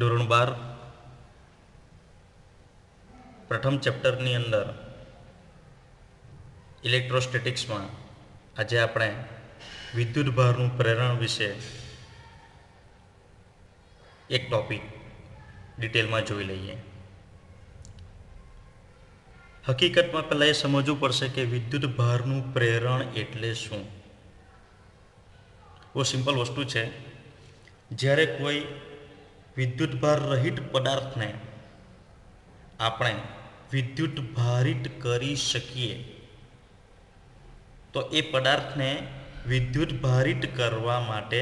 ધોરણ 12 પ્રથમ ચેપ્ટરની અંદર ઇલેક્ટ્રોસ્ટેટિક્સમાં આજે આપણે વિદ્યુત ભારનું પ્રેરણ વિશે એક ટોપિક ડિટેલમાં જોઈ લઈએ. હકીકતમાં પહેલાં એ સમજવું પડશે કે વિદ્યુત ભારનું પ્રેરણ એટલે શું. બહુ સિમ્પલ વસ્તુ છે. જ્યારે કોઈ વિદ્યુત ભાર રહિત પદાર્થને આપણે વિદ્યુત ભારિત કરી શકીએ તો એ પદાર્થને વિદ્યુત ભારિત કરવા માટે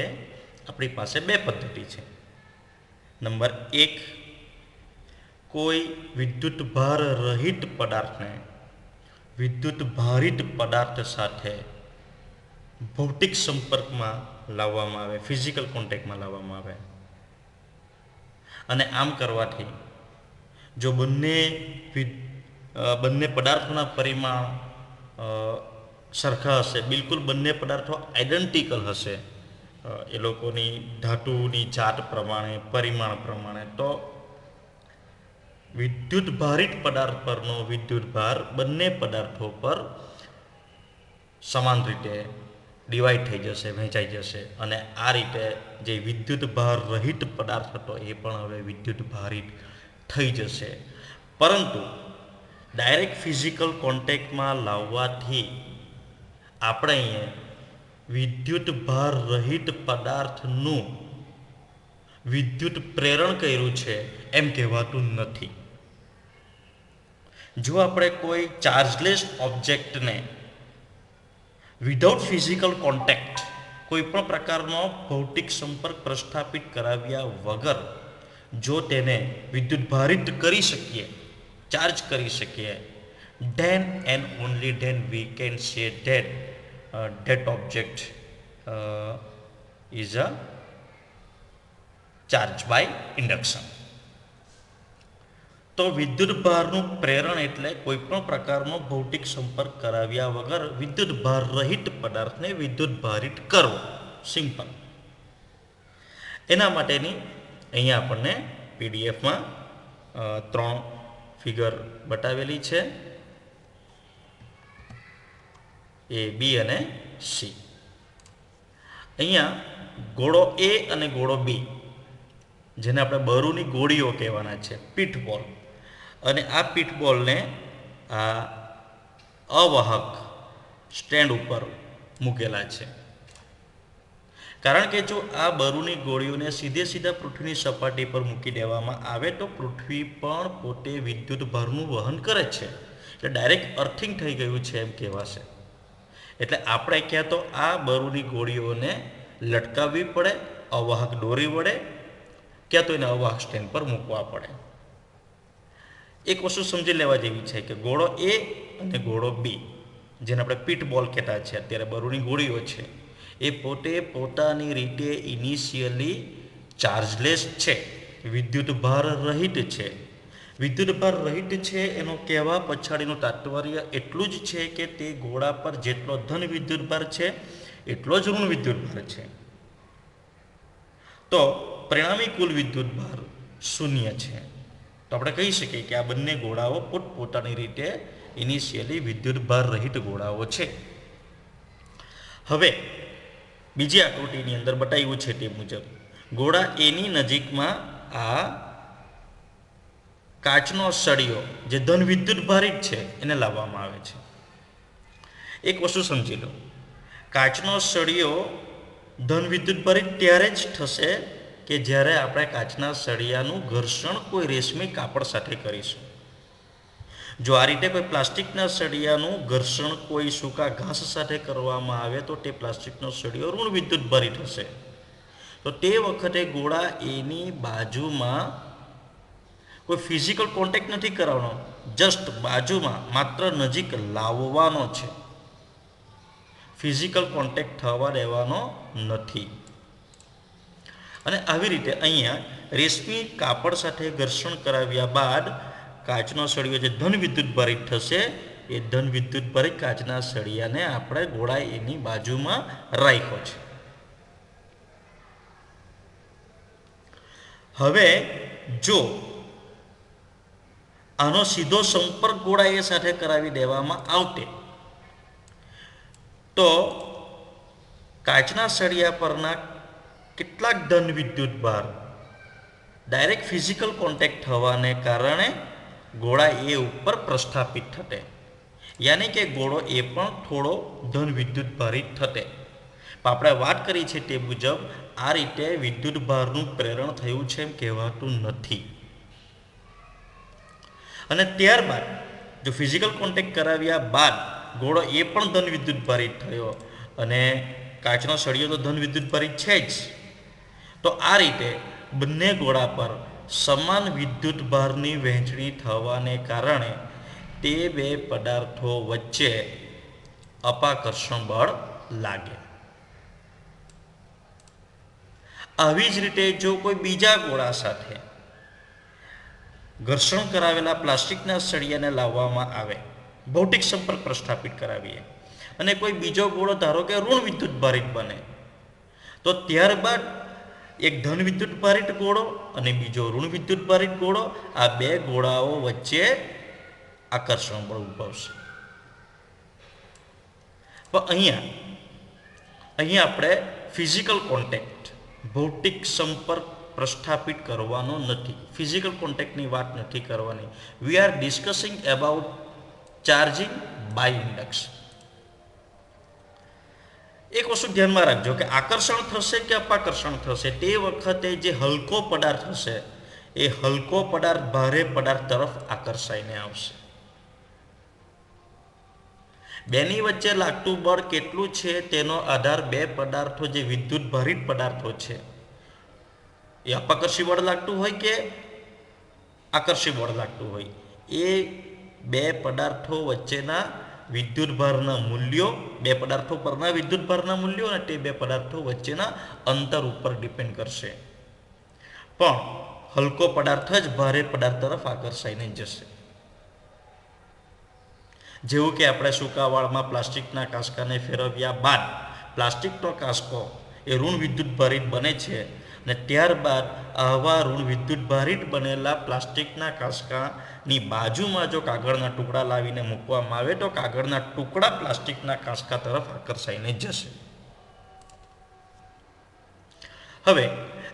આપણી પાસે બે પદ્ધતિ છે. નંબર 1, કોઈ વિદ્યુત ભાર રહિત પદાર્થને વિદ્યુત ભારિત પદાર્થ સાથે ભૌતિક સંપર્કમાં લાવવામાં આવે, ફિઝિકલ કોન્ટેક્ટમાં લાવવામાં આવે. અને આમ કરવાથી જો બંને પદાર્થોના પરિમાણ સરખા હશે, બિલકુલ બંને પદાર્થો આઈડેન્ટિકલ હશે એ લોકોની ધાતુની જાત પ્રમાણે, પરિમાણ પ્રમાણે, તો વિદ્યુત ભારિત પદાર્થ પરનો વિદ્યુત ભાર બંને પદાર્થો પર સમાન રીતે ડિવાઈડ થઈ જશે, વહેંચાઈ જશે. અને આ રીતે જે વિદ્યુત ભાર રહિત પદાર્થ હતો એ પણ હવે વિદ્યુત ભારિત થઈ જશે. પરંતુ ડાયરેક્ટ ફિઝિકલ કોન્ટેક્ટમાં લાવવાથી આપણે અહીંયા વિદ્યુત ભાર રહિત પદાર્થનું વિદ્યુત પ્રેરણ કર્યું છે એમ કહેવાતું નથી. જો આપણે કોઈ ચાર્જલેસ ઓબ્જેક્ટને વિધાઉટ ફિઝિકલ કોન્ટેક્ટ, કોઈ પણ પ્રકારનો ભૌતિક સંપર્ક પ્રસ્થાપિત કરાવ્યા વગર જો તેને વિદ્યુત ભારિત કરી શકીએ, ચાર્જ કરી શકીએ, then and only then we can say that that object is a charge by induction. તો વિદ્યુત ભારનું પ્રેરણ એટલે કોઈ પણ પ્રકારનો ભૌતિક સંપર્ક કરાવ્યા વગર વિદ્યુત ભાર રહિત પદાર્થને વિદ્યુત ભારિત કરવો. સિમ્પલ. એના માટેની અહીંયા આપણને પીડીએફમાં 3 ફિગર બતાવેલી છે, એ, બી અને સી. અહીંયા ગોળો એ અને ગોળો બી, જેને આપણે બરુની ગોળીઓ કહેવાના છે, પીઠબોલ, અને આ પીઠબોલને આ અવાહક સ્ટેન્ડ ઉપર મૂકેલા છે. કારણ કે જો આ બરુની ગોળીઓને સીધા પૃથ્વીની સપાટી પર મૂકી દેવામાં આવે તો પૃથ્વી પણ પોતે વિદ્યુત ભારનું વહન કરે છે, એટલે ડાયરેક્ટ અર્થિંગ થઈ ગયું છે એમ કહેવાશે. એટલે આપણે ક્યાં તો આ બરુની ગોળીઓને લટકાવવી પડે અવાહક દોરી વડે, ક્યાં તો એને અવાહક સ્ટેન્ડ પર મૂકવા પડે. એક વસ્તુ સમજી લેવા જેવી છે કે ગોળો એ અને ગોળો બી, જેને આપણે પીઠબોલ કહેતા છે, અત્યારે બરુની ગોળીઓ છે, એ પોતે પોતાની રીતે ઇનિશિયલી ચાર્જલેસ છે, વિદ્યુત ભાર રહિત છે. વિદ્યુત ભાર રહિત છે એનો કહેવા પછાડીનું તાત્પર્ય એટલું જ છે કે તે ગોળા પર જેટલો ધન વિદ્યુત ભાર છે એટલો જ ઋણ વિદ્યુત ભાર છે. તો પરિણામી કુલ વિદ્યુત ભાર 0 છે. તો આપણે કહી શકીએ કે આ બંને ગોળાઓ પોતપોતાની રીતે ઇનિશિયલી વિદ્યુત ભાર રહિત ગોળાઓ છે. હવે બીજી આકૃતિની અંદર બતાવ્યું છે તે મુજબ ગોળા એની નજીકમાં આ કાચનો સળિયો જે ધન વિદ્યુત ભારિત છે એને લાવવામાં આવે છે. એક વસ્તુ સમજી લો, કાચનો સળિયો ધન વિદ્યુત ભારિત ત્યારે જ થશે કે જ્યારે આપણે કાચના સળિયાનું ઘર્ષણ કોઈ રેશમી કાપડ સાથે કરીશું. જો આ રીતે કોઈ પ્લાસ્ટિકના સળિયાનું ઘર્ષણ કોઈ સૂકા ઘાસ સાથે કરવામાં આવે તો તે પ્લાસ્ટિકનો સળિયો ઋણ વિદ્યુત ભારિત હશે. તો તે વખતે ગોળા એની બાજુમાં કોઈ ફિઝિકલ કોન્ટેક્ટ નથી કરાવવાનો, જસ્ટ બાજુમાં માત્ર નજીક લાવવાનો છે, ફિઝિકલ કોન્ટેક્ટ થવા દેવાનો નથી. અને આવી રીતે અહીંયા રેશમી કાપડ સાથે ઘર્ષણ કરાવ્યા બાદ કાચનો સળિયો જે ધન વિદ્યુત ભારિત થશે એ ધન વિદ્યુત ભારિત કાચના સળિયાને આપણે ગોળા એની બાજુમાં રાખ્યો છે. હવે જો આનો સીધો સંપર્ક ગોળા એ સાથે કરાવી દેવામાં આવતે તો કાચના સળિયા પરના કેટલાક ધન વિદ્યુત ભાર ડાયરેક્ટ ફિઝિકલ કોન્ટેક્ટ થવાને કારણે ગોળા એ ઉપર પ્રસ્થાપિત થતે, યાની કે ગોળો એ પણ થોડો ધન વિદ્યુત ભારિત થતે. આપણે વાત કરી છે તે મુજબ આ રીતે વિદ્યુત ભારનું પ્રેરણ થયું છે એમ કહેવાતું નથી. અને ત્યારબાદ જો ફિઝિકલ કોન્ટેક્ટ કરાવ્યા બાદ ગોળો એ પણ ધન વિદ્યુત ભારિત થયો અને કાચનો સળિયો તો ધન વિદ્યુત ભારિત છે જ, તો આ રીતે બંને ગોળા પર સમાન વિદ્યુત ભારની વહેંચણી થવાને કારણે તે બે પદાર્થો વચ્ચે અપાકર્ષણ બળ લાગે. આવી જ રીતે જો કોઈ બીજા ગોળા સાથે ઘર્ષણ કરાવેલા પ્લાસ્ટિકના સળિયાને લાવવામાં આવે, ભૌતિક સંપર્ક પ્રસ્થાપિત કરાવીએ અને કોઈ બીજો ગોળો ધારો કે ઋણ વિદ્યુત ભારિત બને, તો ત્યારબાદ એક ધન વિદ્યુત ભારિત ગોળો અને બીજો ઋણ વિદ્યુત ભારિત ગોળો, આ બે ગોળાઓ વચ્ચે આકર્ષણ બળ ઉદ્ભવશે. પણ અહીંયા આપણે ફિઝિકલ કોન્ટેક્ટ, ભૌતિક સંપર્ક પ્રસ્થાપિત કરવાનો નથી, ફિઝિકલ કોન્ટેક્ટની વાત નથી કરવાની. We are discussing about charging by induction. એક વસ્તુ ધ્યાનમાં રાખજો કે આકર્ષણ થશે કે અપાકર્ષણ થશે તે વખતે જે હલકો પદાર્થ હશે એ હલકો પદાર્થ ભારે પદાર્થ તરફ આકર્ષાઈને આવશે. બેની વચ્ચે લાગતું બળ કેટલું છે તેનો આધાર બે પદાર્થો જે વિદ્યુત ભારિત પદાર્થો છે એ અપાકર્ષી બળ લાગતું હોય કે આકર્ષી બળ લાગતું હોય, એ બે પદાર્થો વચ્ચેના વિદ્યુત ભારના મૂલ્યો, બે પદાર્થો પરના વિદ્યુત ભારના મૂલ્યો અને તે બે પદાર્થો વચ્ચેના અંતર ઉપર ડિપેન્ડ કરશે. પણ હલકો પદાર્થ જ ભારે પદાર્થ તરફ આકર્ષાઈને જશે. જેવું કે આપણે સૂકાવાળમાં પ્લાસ્ટિકના કાંસકાને ફેરવ્યા બાદ પ્લાસ્ટિકનો કાંસકો એ ઋણ વિદ્યુત ભારિત બને છે અને ત્યારબાદ આવા ઋણ વિદ્યુત ભારિત બનેલા પ્લાસ્ટિકના કાંસકાની બાજુમાં જો કાગળના ટુકડા લાવીને મૂકવામાં આવે તો કાગળના ટુકડા પ્લાસ્ટિકના કાંસકા તરફ આકર્ષાઈને જશે. હવે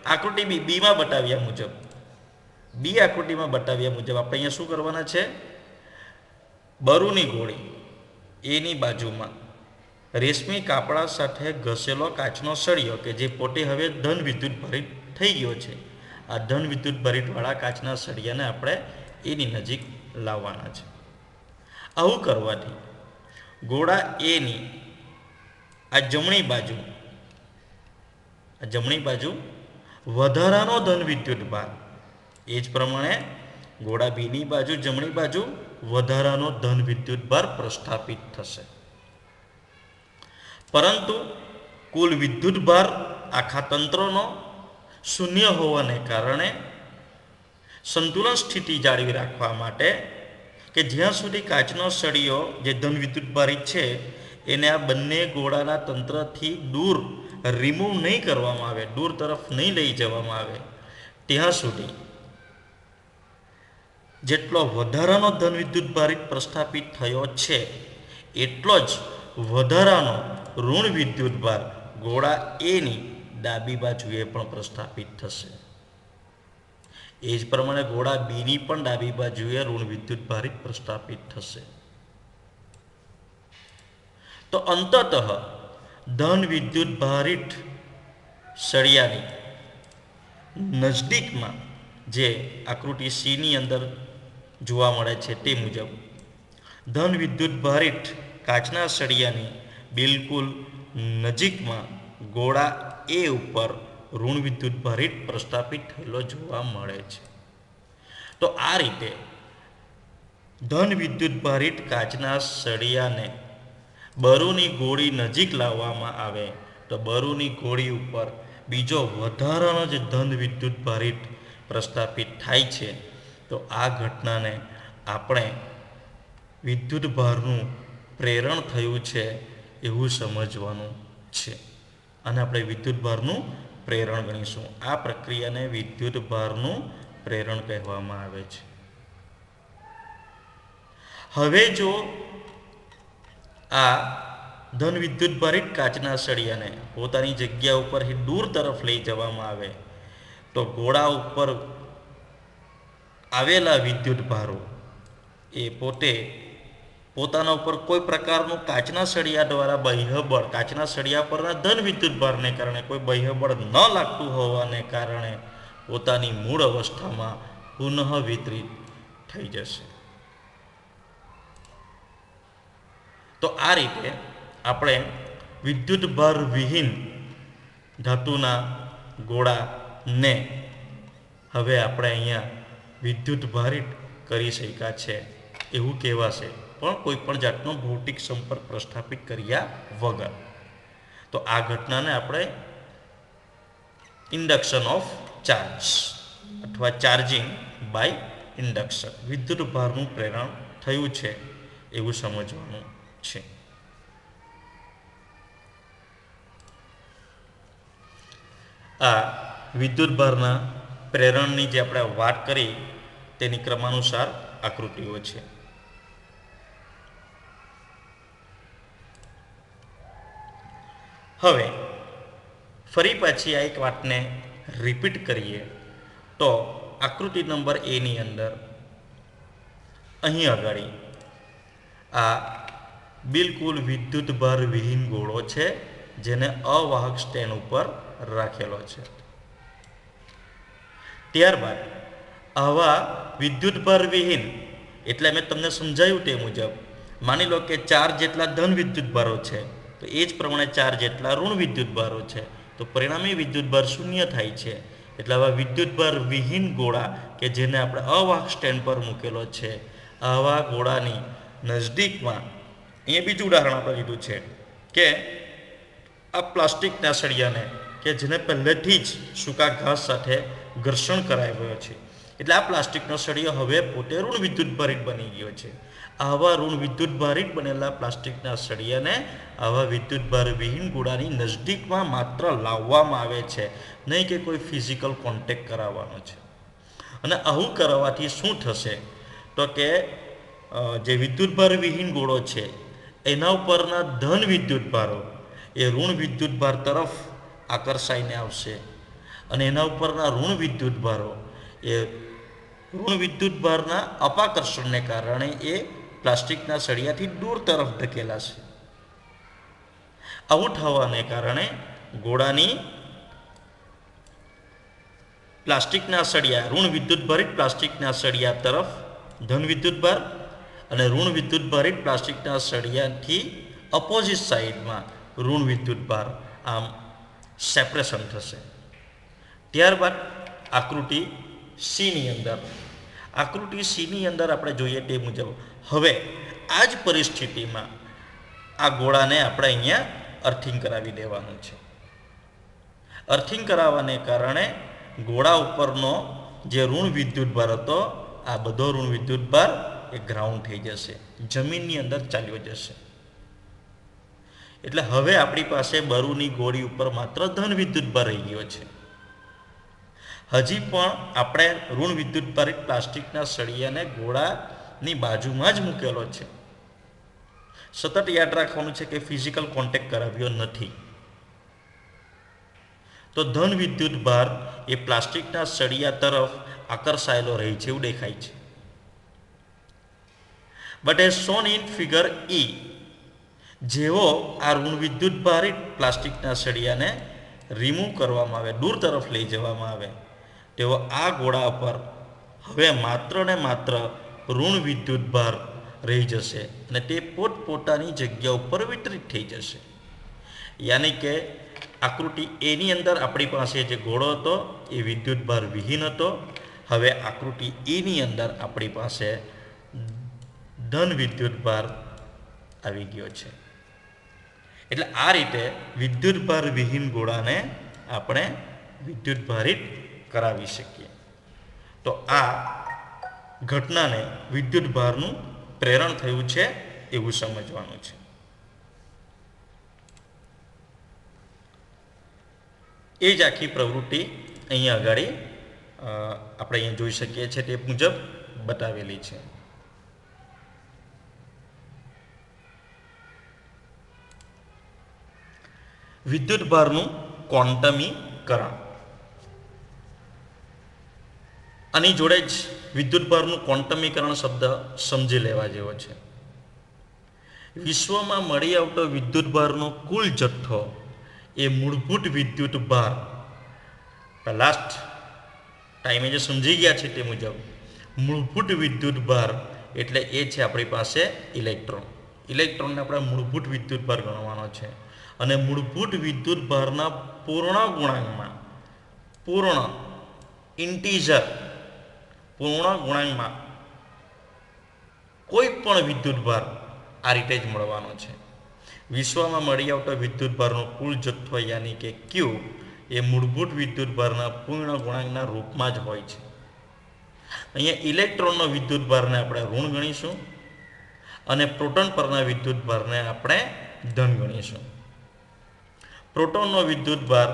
આકૃતિ બીમાં બતાવ્યા મુજબ, બી આકૃતિમાં બતાવ્યા મુજબ આપણે અહીંયા શું કરવાના છે, બરુની ગોળી એની બાજુમાં રેશમી કાપડા સાથે ઘસેલો કાચનો સળિયો કે જે પોતે હવે ધન વિદ્યુત ભારિત થઈ ગયો છે, આ ધન વિદ્યુત ભારિતવાળા કાચના સળિયાને આપણે એની નજીક લાવવાના છે. આવું કરવાથી ગોળા એની આ જમણી બાજુ વધારાનો ધન વિદ્યુત ભાર, એ જ પ્રમાણે ગોળા બીની બાજુ જમણી બાજુ વધારાનો ધન વિદ્યુત ભાર પ્રસ્થાપિત થશે. પરંતુ કુલ વિદ્યુત ભાર આખા તંત્રનો શૂન્ય હોવાને કારણે સંતુલન સ્થિતિ જાળવી રાખવા માટે કે જ્યાં સુધી કાચનો સળિયો જે ધન વિદ્યુત ભારિત છે એને આ બંને ગોળાના તંત્રથી દૂર રિમૂવ નહીં કરવામાં આવે, દૂર તરફ નહીં લઈ જવામાં આવે, ત્યાં સુધી જેટલો વધારાનો ધન વિદ્યુત ભારિત પ્રસ્થાપિત થયો છે એટલો જ વધારાનો ઋણ વિદ્યુત ભાર ગોળા એની ડાબી બાજુએ પણ પ્રસ્થાપિત થશે. એ જ પ્રમાણે ગોળા બીની પણ ડાબી બાજુએ ઋણ વિદ્યુત ભારિત પ્રસ્થાપિત થશે. તો અંતતઃ ધન વિદ્યુત ભારિત સળિયાની નજદીકમાં જે આકૃતિ સીની અંદર જોવા મળે છે તે મુજબ ધન વિદ્યુત ભારિત કાચના સળિયાની બિલકુલ નજીકમાં ગોળા એ ઉપર ઋણ વિદ્યુત ભારિત પ્રસ્થાપિત થયેલો જોવા મળે છે. તો આ રીતે ધન વિદ્યુત ભારિત કાચના સળિયાને બરુની ગોળી નજીક લાવવામાં આવે તો બરુની ગોળી ઉપર બીજો વધારાનો જે ધન વિદ્યુત ભારિત પ્રસ્થાપિત થાય છે, તો આ ઘટનાને આપણે વિદ્યુત ભારનું પ્રેરણ થયું છે એવું સમજવાનું છે અને આપણે વિદ્યુત ભારનું પ્રેરણ ગણીશું. આ પ્રક્રિયાને વિદ્યુત ભારનું પ્રેરણ કહેવામાં આવે છે. હવે જો આ ધન વિદ્યુત ભારિત કાચના સળિયાને પોતાની જગ્યા ઉપરથી દૂર તરફ લઈ જવામાં આવે તો ગોળા ઉપર આવેલા વિદ્યુત ભારો એ પોતાના ઉપર કોઈ પ્રકારનું કાચના સળિયા દ્વારા બાહ્યબળ, કાચના સળિયા પરના ધન વિદ્યુત ભારને કારણે કોઈ બાહ્યબળ ન લાગતું હોવાને કારણે પોતાની મૂળ અવસ્થામાં પુનઃ વિતરિત થઈ જશે. તો આ રીતે આપણે વિદ્યુત ભાર વિહીન ધાતુના ગોળાને હવે આપણે અહીંયા વિદ્યુત ભારિત કરી શક્યા છે એવું કહેવાશે, પણ કોઈ પણ જાતનો ભૌતિક સંપર્ક પ્રસ્થાપિત કર્યા વગર. તો આ ઘટનાને આપણે ઇન્ડક્શન ઓફ ચાર્જ અથવા ચાર્જિંગ બાય ઇન્ડક્શન, વિદ્યુત ભારનું પ્રેરણ થયું છે એવું સમજવાનું છે. આ વિદ્યુત ભારના પ્રેરણની જે આપણે વાત કરી તેની ક્રમાનુસાર આકૃતિઓ છે. હવે ફરી પાછી આ એક વાતને રિપીટ કરીએ તો આકૃતિ નંબર એ ની અંદર અહીં આગળ આ બિલકુલ વિદ્યુત ભાર વિહીન ગોળો છે જેને અવાહક સ્ટેન્ડ ઉપર રાખેલો છે. ત્યારબાદ આવા વિદ્યુત ભાર વિહીન એટલે મેં તમને સમજાવ્યું તે મુજબ માની લો કે 4 જેટલા ધન વિદ્યુત ભારો છે તો એ જ પ્રમાણે 4 જેટલા ઋણ વિદ્યુત ભારો છે, તો પરિણામી વિદ્યુત ભાર શૂન્ય થાય છે. એટલે આવા વિદ્યુત ભાર વિહીન ગોળા કે જેને આપણે અવાહક સ્ટેન્ડ પર મૂકેલો છે, આવા ગોળાની નજદીકમાં અહીંયા બીજું ઉદાહરણ આપણે લીધું છે કે આ પ્લાસ્ટિકના સળિયાને કે જેને પહેલેથી જ સૂકા ઘાસ સાથે ઘર્ષણ કરાવ્યો છે, એટલે આ પ્લાસ્ટિકનો સળિયો હવે પોતે ઋણ વિદ્યુત ભારિત બની ગયો છે. આવા ઋણ વિદ્યુત ભારિત બનેલા પ્લાસ્ટિકના સળિયાને આવા વિદ્યુત ભાર વિહીન ગોળાની નજદીકમાં માત્ર લાવવામાં આવે છે, નહીં કે કોઈ ફિઝિકલ કોન્ટેક્ટ કરાવવાનો છે. અને આવું કરવાથી શું થશે તો કે જે વિદ્યુત ભાર વિહીન ગોળો છે એના ઉપરના ધન વિદ્યુત ભારો એ ઋણ વિદ્યુત ભાર તરફ આકર્ષાઈને આવશે અને એના ઉપરના ઋણ વિદ્યુત ભારો એ ઋણ વિદ્યુત ભારના અપાકર્ષણને કારણે એ પ્લાસ્ટિકના સળિયાથી દૂર તરફ ધકેલાશે. આવું થવાને કારણે ગોળાની પ્લાસ્ટિકના સળિયા ઋણ વિદ્યુત ભારિત પ્લાસ્ટિકના સળિયા તરફ ધન વિદ્યુત ભાર અને ઋણ વિદ્યુત ભારિત પ્લાસ્ટિકના સળિયાથી અપોઝિટ સાઈડમાં ઋણ વિદ્યુત ભાર આમ સેપરેશન થશે. ત્યારબાદ આકૃતિ સીની અંદર આપણે જોઈએ તે મુજબ હવે આ જ પરિસ્થિતિમાં આ ગોળાને આપણે અહીંયા અર્થિંગ કરાવી દેવાનું છે. અર્થિંગ કરાવવાને કારણે ગોળા ઉપરનો જે ઋણ વિદ્યુત ભાર હતો આ બધો ઋણ વિદ્યુત ભાર એ ગ્રાઉન્ડ થઈ જશે, જમીનની અંદર ચાલ્યો જશે. એટલે હવે આપણી પાસે બરુની ગોળી ઉપર માત્ર ધન વિદ્યુત ભાર રહી ગયો છે. હજી પણ આપણે ઋણ વિદ્યુત ભારિત પ્લાસ્ટિકના સળિયાને ગોળાની બાજુમાં જ મૂકેલો છે. સતત યાદ રાખવાનું છે કે ફિઝિકલ કોન્ટેક્ટ કરાવ્યો નથી. તો ધન વિદ્યુત ભાર એ પ્લાસ્ટિકના સળિયા તરફ આકર્ષાયેલો રહે છે એવું દેખાય છે. But as shown in figure E, જેવો આ ઋણ વિદ્યુત ભારિત પ્લાસ્ટિકના સળિયાને રિમૂવ કરવામાં આવે, દૂર તરફ લઈ જવામાં આવે, તેઓ આ ગોળા પર હવે માત્ર ને માત્ર ઋણ વિદ્યુત ભાર રહી જશે અને તે પોતપોતાની જગ્યા ઉપર વિતરિત થઈ જશે. યાની કે આકૃતિ એની અંદર આપણી પાસે જે ગોળો હતો એ વિદ્યુત ભાર વિહીન હતો. હવે આકૃતિ ઈની અંદર આપણી પાસે ધન વિદ્યુત ભાર આવી ગયો છે. એટલે આ રીતે વિદ્યુત ભાર વિહીન ગોળાને આપણે વિદ્યુત ભારિત કરાવી શકીએ. તો આ ઘટનાને વિદ્યુત ભારનું પ્રેરણ થયું છે એવું સમજવાનું છે. એ જ આખી પ્રવૃત્તિ અહીંયા આગળ આપણે અહીંયા જોઈ શકીએ છીએ તે મુજબ બતાવેલી છે. વિદ્યુત ભારનું ક્વોન્ટમીકરણ. આની જોડે જ વિદ્યુત ભારનું ક્વોન્ટમીકરણ શબ્દ સમજી લેવા જેવો છે. વિશ્વમાં મળી આવતો વિદ્યુત ભારનો કુલ જથ્થો એ મૂળભૂત વિદ્યુત ભાર લાસ્ટ ટાઈમે જે સમજી ગયા છે તે મુજબ મૂળભૂત વિદ્યુત ભાર એટલે એ છે આપણી પાસે ઇલેક્ટ્રોન. ઇલેક્ટ્રોનને આપણે મૂળભૂત વિદ્યુત ભાર ગણવાનો છે અને મૂળભૂત વિદ્યુત ભારના પૂર્ણ ગુણાંકમાં પૂર્ણ ગુણાંકમાં કોઈ પણ વિદ્યુત ભાર આ રીતે જ મળવાનો છે. વિશ્વમાં મળી આવતો વિદ્યુત ભારનો કુલ જથ્થો યાની કે ક્યુ એ મૂળભૂત વિદ્યુત ભારના પૂર્ણ ગુણાંકના રૂપમાં જ હોય છે. અહીંયા ઇલેક્ટ્રોનનો વિદ્યુત ભારને આપણે ઋણ ગણીશું અને પ્રોટોન પરના વિદ્યુત ભારને આપણે ધન ગણીશું. પ્રોટોનનો વિદ્યુત ભાર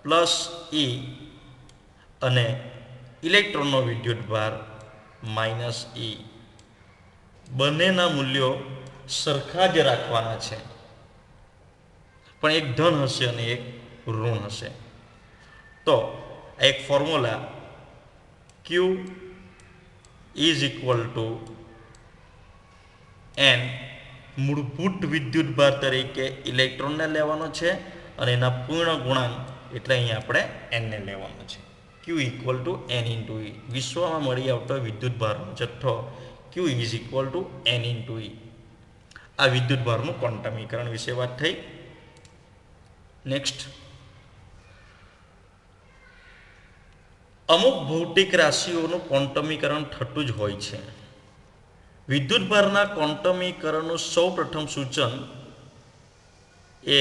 +E અને ઇલેક્ટ્રોનનો વિદ્યુત ભાર -E. બંનેના મૂલ્યો સરખા જ રાખવાના છે, પણ એક ધન હશે અને એક ઋણ હશે. તો એક ફોર્મ્યુલા Q = N મૂળભૂત વિદ્યુત ભાર તરીકે ઇલેક્ટ્રોનને લેવાનો છે અને એના પૂર્ણ ગુણાંક એટલે અહીંયા આપણે Nને લેવાનો છે. Q = N × E. વિશ્વમાં મળી આવતો વિદ્યુત ભારનો જથ્થો Q = N × E. આ વિદ્યુત ભારનું ક્વોન્ટમીકરણ વિશે વાત થઈ. નેક્સ્ટ, અમુક ભૌતિક રાશિઓનું ક્વોન્ટમીકરણ થતું જ હોય છે. વિદ્યુત ભારના ક્વોન્ટમીકરણનું સૌ પ્રથમ સૂચન એ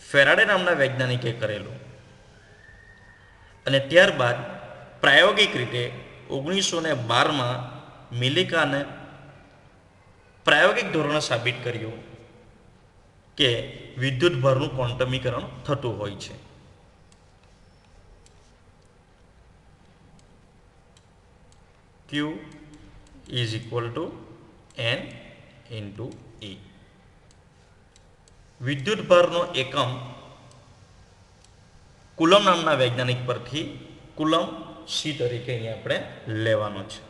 ફેરાડે નામના વૈજ્ઞાનિકે કરેલું અને ત્યારબાદ પ્રાયોગિક રીતે 1912માં મિલિકાને પ્રાયોગિક ધોરણે સાબિત કર્યું કે વિદ્યુત ભારનું ક્વોન્ટમીકરણ થતું હોય છે. Q = N × E. વિદ્યુત ભારનો એકમ કુલમ નામના વૈજ્ઞાનિક પરથી કુલમ C તરીકે અહીંયા આપણે લેવાનો છે.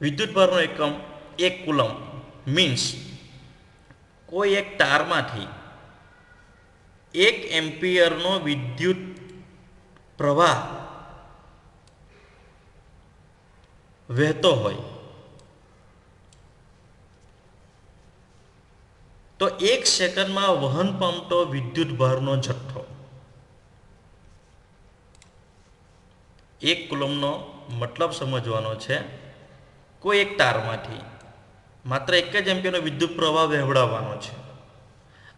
વિદ્યુત ભારનો એકમ 1 કુલમ મીન્સ કોઈ એક તારમાંથી 1 એમ્પિયરનો વિદ્યુત પ્રવાહ વહેતો હોય તો 1 સેકન્ડમાં વહન પામતો વિદ્યુત ભારનો જથ્થો 1 કુલમનો મતલબ સમજવાનો છે. કોઈ એક તારમાંથી માત્ર 1 જ એમ્પિયરનો વિદ્યુત પ્રવાહ વહેવડાવવાનો છે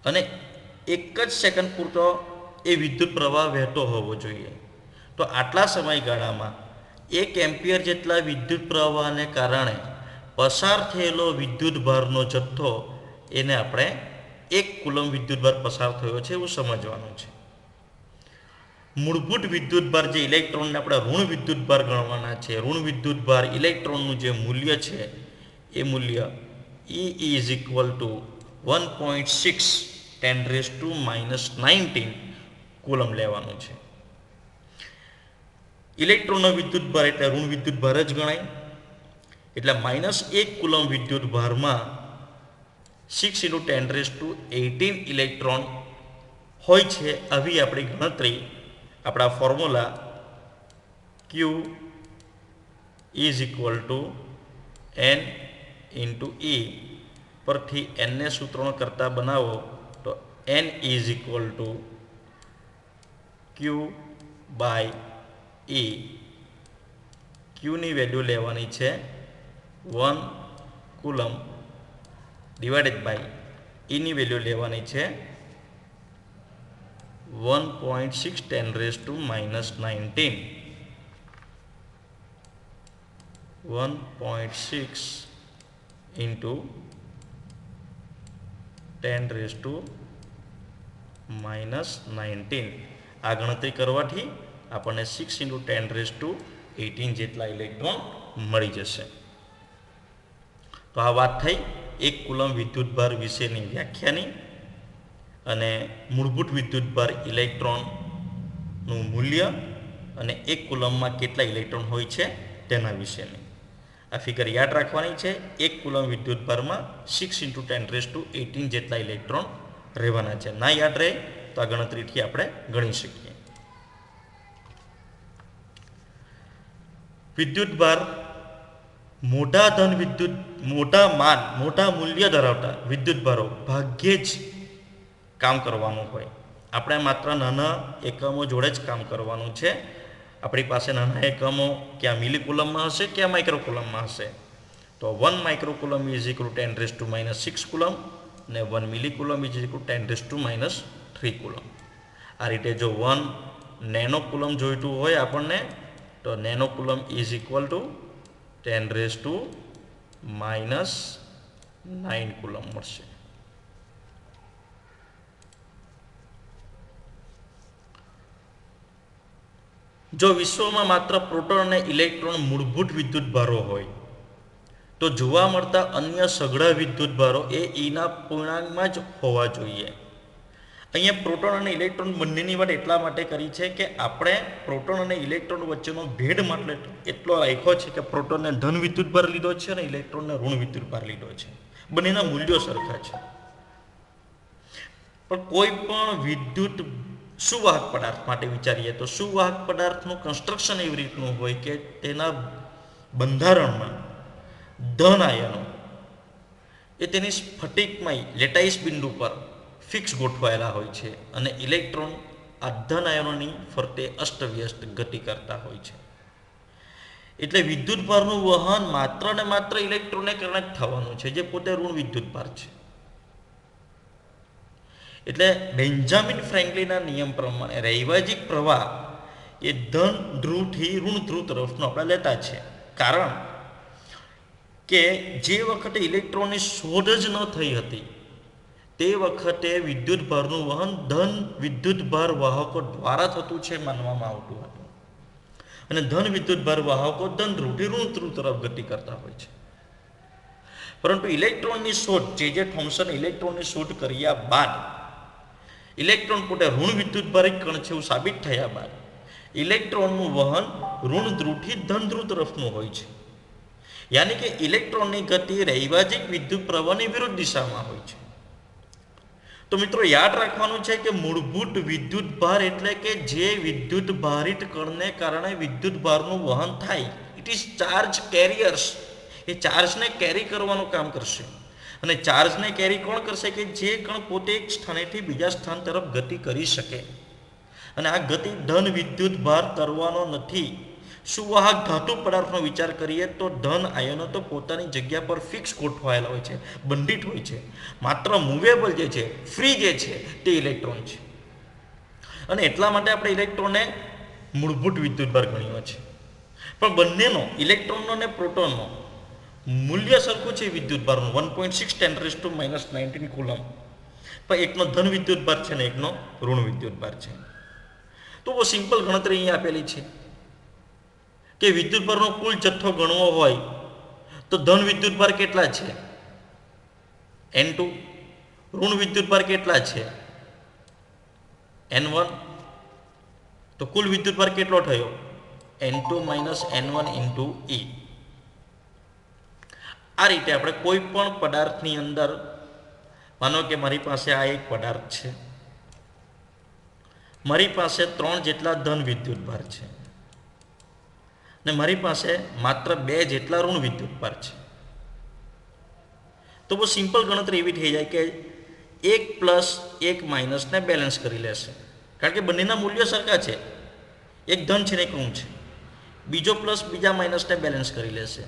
અને 1 જ સેકન્ડ પૂરતો એ વિદ્યુત પ્રવાહ વહેતો હોવો જોઈએ. તો આટલા સમયગાળામાં 1 એમ્પિયર જેટલા વિદ્યુત પ્રવાહને કારણે પસાર થયેલો વિદ્યુત ભારનો જથ્થો એને આપણે 1 કુલમ વિદ્યુત ભાર પસાર થયો છે એવું સમજવાનું છે. મૂળભૂત વિદ્યુત ભાર જે ઇલેક્ટ્રોનને આપણે ઋણ વિદ્યુત ભાર ગણવાના છે. ઋણ વિદ્યુત ભાર ઇલેક્ટ્રોનનું જે મૂલ્ય છે એ મૂલ્ય E = 1.6 × 10⁻⁹ કુલમ લેવાનું છે. ઇલેક્ટ્રોનનો વિદ્યુત ભાર એટલે ઋણ વિદ્યુત ભાર જ ગણાય. એટલે -1 કુલમ વિદ્યુત ભારમાં 6 × 10⁻18 ઇલેક્ટ્રોન હોય છે. આવી આપણી ગણતરી આપણા ફોર્મ્યુલા Q = N × E પરથી Nને સૂત્રોનો કરતા બનાવો તો N = Q/E. Qની વેલ્યુ લેવાની છે 1 કુલમ / Eની વેલ્યુ લેવાની છે 1.6 × 10⁻⁹. 1.6 ઇન્ટુ 10⁻⁻19 આ ગણતરી કરવાથી આપણને 6 ઇન્ટુ 10⁻18 જેટલા ઇલેક્ટ્રોન મળી જશે. તો આ વાત થઈ એક કુલમ વિદ્યુતભાર વિશેની વ્યાખ્યાની અને મૂળભૂત વિદ્યુતભાર ઇલેક્ટ્રોનનું મૂલ્ય અને એક કુલમમાં કેટલા ઇલેક્ટ્રોન હોય છે તેના વિશેની. આ ફિગર યાદ રાખવાની છે. એક કુલમ વિદ્યુતભારમાં 6 ઇન્ટુ 10⁻18 જેટલા ઇલેક્ટ્રોન રહેવાના છે. ના યાદ રહે તો આ ગણતરીથી આપણે ગણી શકીએ. વિદ્યુતભાર મોટા મૂલ્ય ધરાવતા વિદ્યુતભારો ભાગ્યે જ કામ કરવાનું હોય. આપણે માત્ર નાના એકમો જોડે જ કામ કરવાનું છે. આપણી પાસે નાના એકમો ક્યાં મિલીકુલમમાં હશે ક્યાં માઇક્રોકુલમમાં હશે. તો 1 માઇક્રોકુલમ ઇઝ ઇક્વલ ટુ 10⁻6 કુલમ ને 1 મિલીકુલમ ઇઝ ઇક્વલ ટુ 10⁻3 કુલમ. આ રીતે જો 1 નેનો કુલમ જોઈતું હોય આપણને તો nano coulomb is equal two 10⁻9 coulomb મળશે. જો વિશ્વમાં માત્ર પ્રોટોન અને ઇલેક્ટ્રોન મૂળભૂત વિદ્યુતભારો હોય તો જોવા મળતા અન્ય સઘળા વિદ્યુતભારો એ ઈના પૂર્ણાંકમાં જ હોવા જોઈએ. અહીંયા પ્રોટોન અને ઇલેક્ટ્રોન બંનેની વાત એટલા માટે કરી છે કે આપણે પ્રોટોન અને ઇલેક્ટ્રોન વચ્ચેનો ભેદ માટે એટલો રાખ્યો છે કે પ્રોટોનને ધન વિદ્યુતભાર લીધો છે અને ઇલેક્ટ્રોનને ઋણ વિદ્યુતભાર લીધો છે. બંનેના મૂલ્યો સરખા છે. પણ કોઈ પણ વિદ્યુત સુવાહક પદાર્થ માટે વિચારીએ તો સુવાહક પદાર્થનું કન્સ્ટ્રક્શન એવી રીતનું હોય કે તેના બંધારણમાં ધન આયનો એ તેની સ્ફટિકમય લેટાઈસ બિંદુ પર ફિક્સ ગોઠવાયેલા હોય છે અને ઇલેક્ટ્રોન આ ધન આયનોની ફરતે અસ્તવ્યસ્ત ગતિ કરતા હોય છે. એટલે વિદ્યુતભારનું વહન માત્ર ને માત્ર ઇલેક્ટ્રોનને કારણે જ થવાનું છે જે પોતે ઋણ વિદ્યુતભાર છે. એટલે બેન્જામિન ફ્રેન્કલિનના નિયમ પ્રમાણે રૈવાજિક પ્રવાહ એ ધન ધ્રુવથી ઋણ ધ્રુવ તરફનો આપણે લેતા છે. કારણ કે જે વખતે ઇલેક્ટ્રોનની શોધ જ ન થઈ હતી તે વખતે વિદ્યુતભારનું વહન ધન વિદ્યુતભાર વાહકો દ્વારા થતું છે માનવામાં આવતું હતું અને ધન વિદ્યુતભાર વાહકો ધન ધ્રુવથી ઋણ ધ્રુવ તરફ ગતિ કરતા હોય છે. પરંતુ ઇલેક્ટ્રોનની શોધ જે થોમ્સન ઇલેક્ટ્રોનની શોધ કર્યા બાદ ઇલેક્ટ્રોન પોતે ઋણ વિદ્યુતભારિક કણ છે એવું સાબિત થયા બાદ ઇલેક્ટ્રોનનું વહન ઋણ ધ્રુવથી ધન ધ્રુવ તરફનું હોય છે. યાની કે ઇલેક્ટ્રોનની ગતિ રૈવાજિક વિદ્યુત પ્રવાહની વિરુદ્ધ દિશામાં હોય છે. તો મિત્રો યાદ રાખવાનું છે કે મૂળભૂત વિદ્યુતભાર એટલે કે જે વિદ્યુત ભારિત કણને કારણે વિદ્યુતભારનું વહન થાય. It is charge carriers. એ ચાર્જને કેરી કરવાનું કામ કરશે અને ચાર્જને કેરી કોણ કરશે કે જે કણ પોતે એક સ્થાનેથી બીજા સ્થાન તરફ ગતિ કરી શકે અને આ ગતિ ધન વિદ્યુતભાર કરવાનો નથી. સુવાહક ધાતુ પદાર્થનો વિચાર કરીએ તો ધન આયનો તો પોતાની જગ્યા પર ફિક્સ ગોઠવાયેલા હોય છે, બંધિત હોય છે. માત્ર મૂવેબલ જે છે, ફ્રી જે છે તે ઇલેક્ટ્રોન છે અને એટલા માટે આપણે ઇલેક્ટ્રોનને મૂળભૂત વિદ્યુતભાર ગણ્યો છે. પણ બંનેનો ઇલેક્ટ્રોનનો અને પ્રોટોનનો મૂલ્ય સરખું છે વિદ્યુતભારનું 1.6 10⁻⁹ કુલમ. પણ એકનો ધન વિદ્યુતભાર છે ને એકનો ઋણ વિદ્યુતભાર છે. તો બહુ સિમ્પલ ગણતરી અહીંયા આપેલી છે કે વિદ્યુતભારનો કુલ જથ્થો ગણવો હોય તો ધન વિદ્યુતભાર કેટલા છે N2, ઋણ વિદ્યુતભાર કેટલા છે N1. તો કુલ વિદ્યુતભાર કેટલો થયો N2 - N1 × E. આ રીતે આપણે કોઈ પણ પદાર્થની અંદર માનો કે મારી પાસે આ એક પદાર્થ છે, મારી પાસે 3 જેટલા ધન વિદ્યુતભાર છે ને મારી પાસે માત્ર 2 જેટલા ઋણ વિદ્યુતભાર છે. તો બહુ સિમ્પલ ગણતરી એવી થઈ જાય કે 1 + 1 - ને બેલેન્સ કરી લેશે કારણ કે બંનેના મૂલ્યો સરખા છે. એક ધન છે ને એક ઋણ છે. બીજો પ્લસ બીજા માઇનસને બેલેન્સ કરી લેશે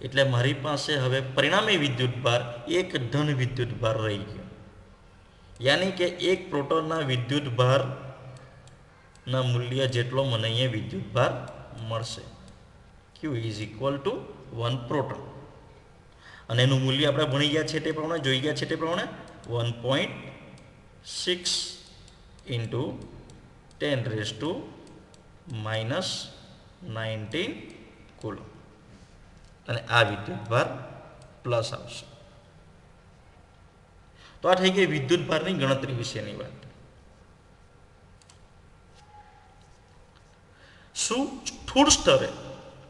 એટલે મારી પાસે હવે પરિણામી વિદ્યુતભાર એક ધન વિદ્યુતભાર રહી ગયો. યાની કે એક પ્રોટોનના વિદ્યુતભારના મૂલ્ય જેટલો મને અહીંયા વિદ્યુતભાર મળશે. ક્યુ ઇઝ ઇક્વલ ટુ 1 પ્રોટોન. અને એનું મૂલ્ય આપણે ભણી ગયા છે તે પ્રમાણે, જોઈ ગયા છે તે પ્રમાણે 1.6 ઇન્ટુ 10⁻⁻19 કુલમ. અને આ વિદ્યુતભાર પ્લસ આવશે. તો આ થઈ ગઈ વિદ્યુતભારની ગણતરી વિશેની વાત. શું સ્થૂળ સ્તરે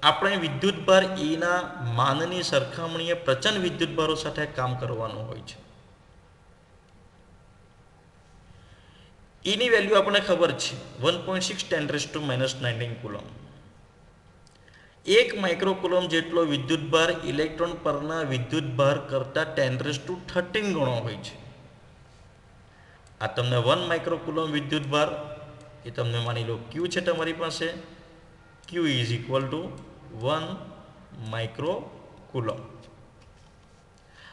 આપણે વિદ્યુતભાર એના માનની સરખામણીએ પ્રચંડ વિદ્યુતભારો સાથે કામ કરવાનું હોય છે? એની વેલ્યુ આપણને ખબર છે 1.6 10⁻⁻19 કુલમ. 1 માઇક્રોકુલમ જેટલો વિદ્યુતભાર ઇલેક્ટ્રોન પરના વિદ્યુતભાર કરતાં 10⁻13 ગણો હોય છે. આ તમને 1 માઇક્રોકુલમ વિદ્યુતભાર એ તમને માની લો ક્યુ છે તમારી પાસે. ક્યુ ઇઝ ઇક્વલ ટુ 1 માઇક્રોકુલમ.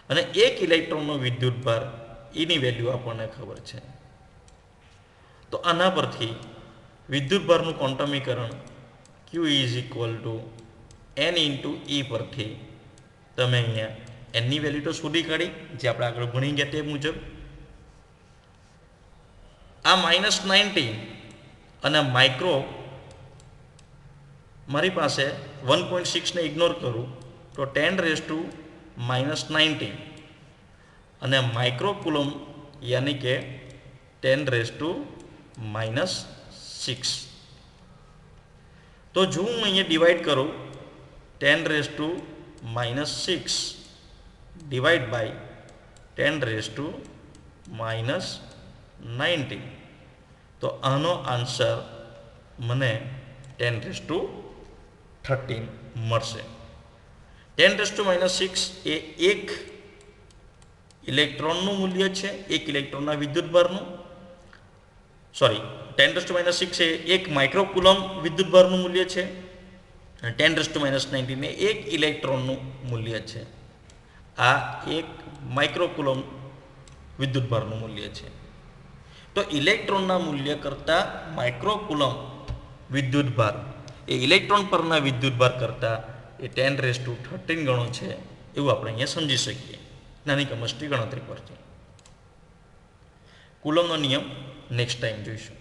અને 1 ઇલેક્ટ્રોનનો વિદ્યુતભાર એની વેલ્યુ આપણને ખબર છે. તો આના પરથી વિદ્યુતભારનું ક્વોન્ટમીકરણ q is equal to n into e પરથી તમે અહીંયા એનની વેલ્યુ તો શોધી કાઢી, જે આપણે આગળ ભણી ગયા તે મુજબ. આ -19 અને માઇક્રો મારી પાસે 1.6 ને ઇગ્નોર કરું તો 10⁻⁻19 અને માઇક્રોકુલમ યાની કે 10⁻⁻6. તો જો હું અહીંયા ડિવાઈડ કરું 10⁻⁻6 ડિવાઈડ બાય 10⁻⁻19 તો આનો આન્સર મને 10⁻13 મળશે. 10⁻6 એ એક ઇલેક્ટ્રોનનું મૂલ્ય છે, એક ઇલેક્ટ્રોનના વિદ્યુતભારનું. સોરી, 10⁻6 એ એક માઇક્રોકુલમ વિદ્યુતભારનું મૂલ્ય છે. અને 10⁻19 એ એક ઇલેક્ટ્રોનનું મૂલ્ય છે. આ એક માઇક્રોકુલમ વિદ્યુતભારનું મૂલ્ય છે. તો ઇલેક્ટ્રોનના મૂલ્ય કરતાં માઇક્રોકુલમ વિદ્યુતભાર એ ઇલેક્ટ્રોન પરના વિદ્યુતભાર કરતાં એ 10⁻13 ગણો છે, એવું આપણે અહીંયા સમજી શકીએ નાની કમસ્ટી ગણતરી પરથી. કુલમનો નિયમ નેક્સ્ટ ટાઈમ જોઈશું.